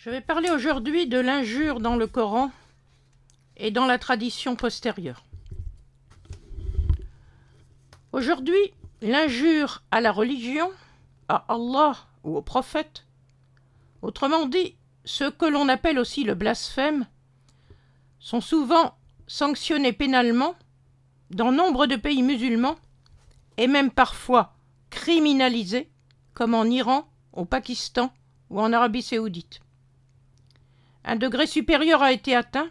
Je vais parler aujourd'hui de l'injure dans le Coran et dans la tradition postérieure. Aujourd'hui, l'injure à la religion, à Allah ou au prophète, autrement dit, ce que l'on appelle aussi le blasphème, sont souvent sanctionnés pénalement dans nombre de pays musulmans et même parfois criminalisés, comme en Iran, au Pakistan ou en Arabie saoudite. Un degré supérieur a été atteint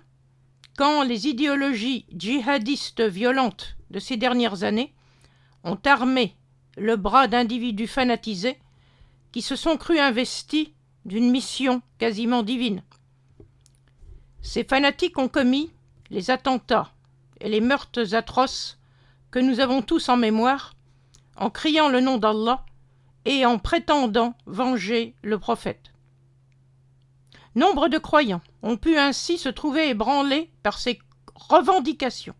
quand les idéologies djihadistes violentes de ces dernières années ont armé le bras d'individus fanatisés qui se sont crus investis d'une mission quasiment divine. Ces fanatiques ont commis les attentats et les meurtres atroces que nous avons tous en mémoire en criant le nom d'Allah et en prétendant venger le prophète. Nombre de croyants ont pu ainsi se trouver ébranlés par ces revendications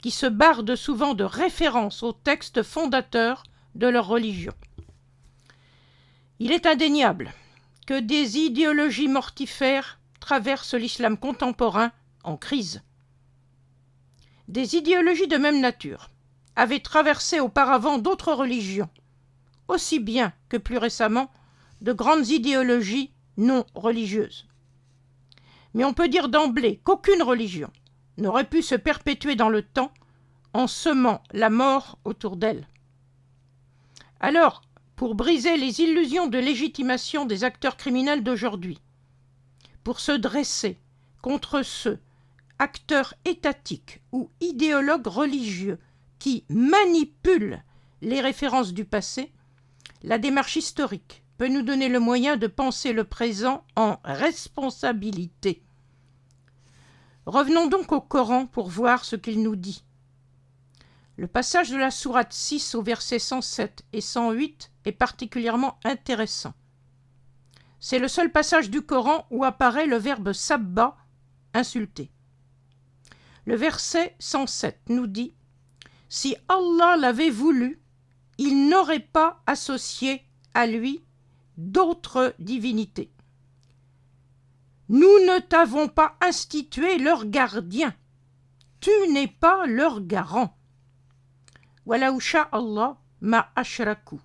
qui se bardent souvent de références aux textes fondateurs de leur religion. Il est indéniable que des idéologies mortifères traversent l'islam contemporain en crise. Des idéologies de même nature avaient traversé auparavant d'autres religions, aussi bien que plus récemment de grandes idéologies non religieuses. Mais on peut dire d'emblée qu'aucune religion n'aurait pu se perpétuer dans le temps en semant la mort autour d'elle. Alors, pour briser les illusions de légitimation des acteurs criminels d'aujourd'hui, pour se dresser contre ceux, acteurs étatiques ou idéologues religieux qui manipulent les références du passé, la démarche historique peut nous donner le moyen de penser le présent en responsabilité. Revenons donc au Coran pour voir ce qu'il nous dit. Le passage de la sourate 6 au verset 107 et 108 est particulièrement intéressant. C'est le seul passage du Coran où apparaît le verbe sabba, insulter. Le verset 107 nous dit « Si Allah l'avait voulu, il n'aurait pas associé à lui d'autres divinités. Nous ne t'avons pas institué leur gardien. Tu n'es pas leur garant. Walau sha'Allah ma ashraku,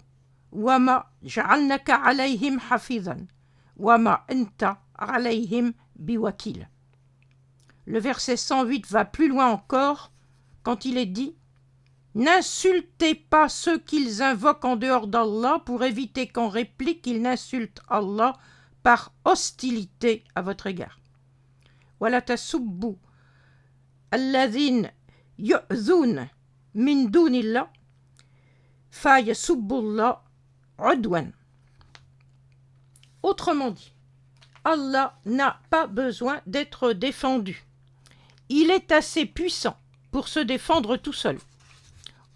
wa ma ja'alnaka alayhim hafizan, wa ma anta alayhim biwakil. » Le verset 108 va plus loin encore quand il est dit « N'insultez pas ceux qu'ils invoquent en dehors d'Allah pour éviter qu'en réplique ils n'insultent Allah par hostilité à votre égard. Wala tasubbu alladhin yu'zun min dunillah fa yasubbullah udwan. » Autrement dit, Allah n'a pas besoin d'être défendu. Il est assez puissant pour se défendre tout seul.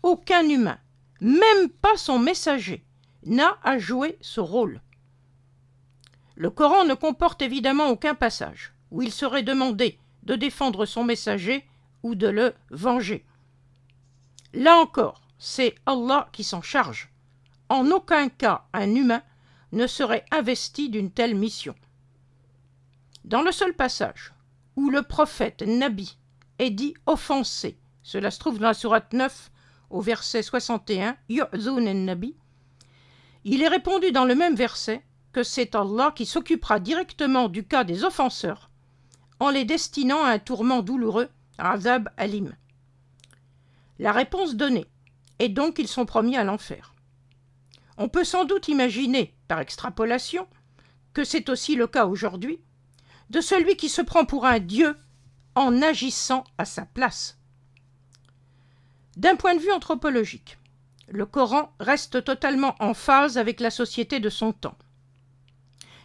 Aucun humain, même pas son messager, n'a à jouer ce rôle. Le Coran ne comporte évidemment aucun passage où il serait demandé de défendre son messager ou de le venger. Là encore, c'est Allah qui s'en charge. En aucun cas, un humain ne serait investi d'une telle mission. Dans le seul passage où le prophète Nabi est dit offensé, cela se trouve dans la sourate 9 au verset 61, Yu'zun an-Nabi, il est répondu dans le même verset que c'est Allah qui s'occupera directement du cas des offenseurs en les destinant à un tourment douloureux, Azab Alim. La réponse donnée est donc qu'ils sont promis à l'enfer. On peut sans doute imaginer, par extrapolation, que c'est aussi le cas aujourd'hui de celui qui se prend pour un dieu en agissant à sa place. D'un point de vue anthropologique, le Coran reste totalement en phase avec la société de son temps.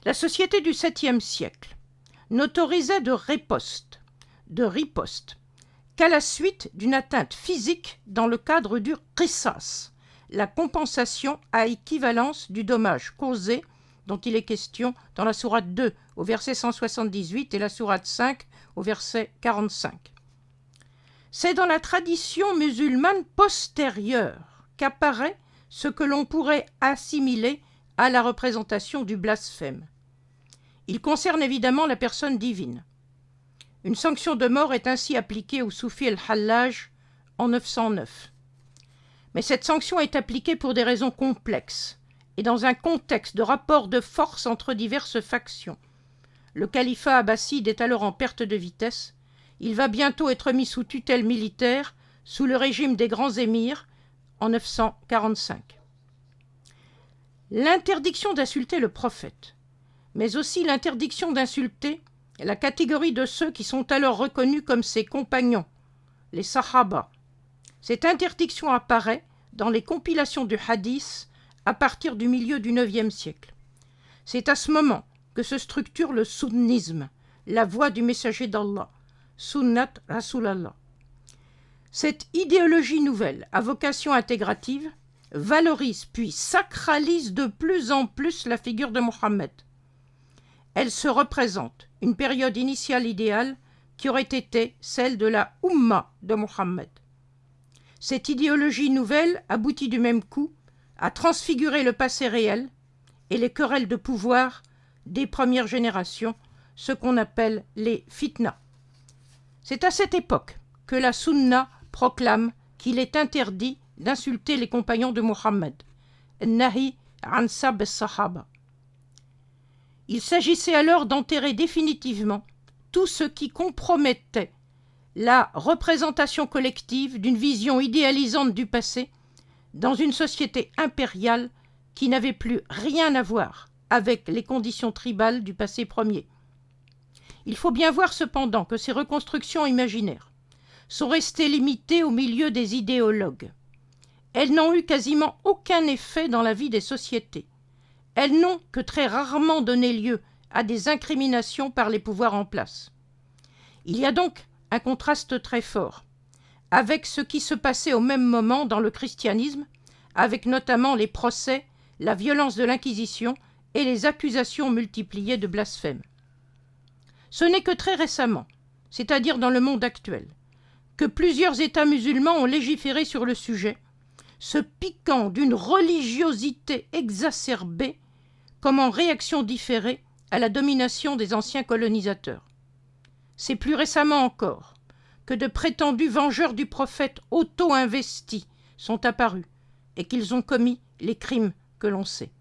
La société du 7e siècle n'autorisait de riposte qu'à la suite d'une atteinte physique dans le cadre du qisas, la compensation à équivalence du dommage causé dont il est question dans la sourate 2 au verset 178 et la sourate 5 au verset 45. C'est dans la tradition musulmane postérieure qu'apparaît ce que l'on pourrait assimiler à la représentation du blasphème. Il concerne évidemment la personne divine. Une sanction de mort est ainsi appliquée au soufi el-Hallaj en 909. Mais cette sanction est appliquée pour des raisons complexes et dans un contexte de rapport de force entre diverses factions. Le califat abbasside est alors en perte de vitesse. Il va bientôt être mis sous tutelle militaire sous le régime des grands émirs en 945. L'interdiction d'insulter le prophète, mais aussi l'interdiction d'insulter la catégorie de ceux qui sont alors reconnus comme ses compagnons, les Sahaba. Cette interdiction apparaît dans les compilations du hadith à partir du milieu du IXe siècle. C'est à ce moment que se structure le sunnisme, la voie du messager d'Allah, Sunnat Rasulallah. Cette idéologie nouvelle, à vocation intégrative, valorise puis sacralise de plus en plus la figure de Mohammed. Elle se représente une période initiale idéale qui aurait été celle de la Ummah de Mohammed. Cette idéologie nouvelle aboutit du même coup à transfigurer le passé réel et les querelles de pouvoir des premières générations, ce qu'on appelle les fitnas. C'est à cette époque que la Sunna proclame qu'il est interdit d'insulter les compagnons de Mohammed. Nahi an sab as-sahaba. Il s'agissait alors d'enterrer définitivement tout ce qui compromettait la représentation collective d'une vision idéalisante du passé dans une société impériale qui n'avait plus rien à voir avec les conditions tribales du passé premier. Il faut bien voir cependant que ces reconstructions imaginaires sont restées limitées au milieu des idéologues. Elles n'ont eu quasiment aucun effet dans la vie des sociétés. Elles n'ont que très rarement donné lieu à des incriminations par les pouvoirs en place. Il y a donc un contraste très fort avec ce qui se passait au même moment dans le christianisme, avec notamment les procès, la violence de l'Inquisition et les accusations multipliées de blasphème. Ce n'est que très récemment, c'est-à-dire dans le monde actuel, que plusieurs États musulmans ont légiféré sur le sujet, se piquant d'une religiosité exacerbée comme en réaction différée à la domination des anciens colonisateurs. C'est plus récemment encore que de prétendus vengeurs du prophète auto-investis sont apparus et qu'ils ont commis les crimes que l'on sait.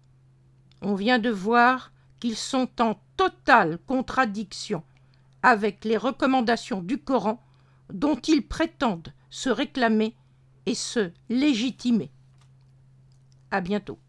On vient de voir qu'ils sont en totale contradiction avec les recommandations du Coran dont ils prétendent se réclamer et se légitimer. À bientôt.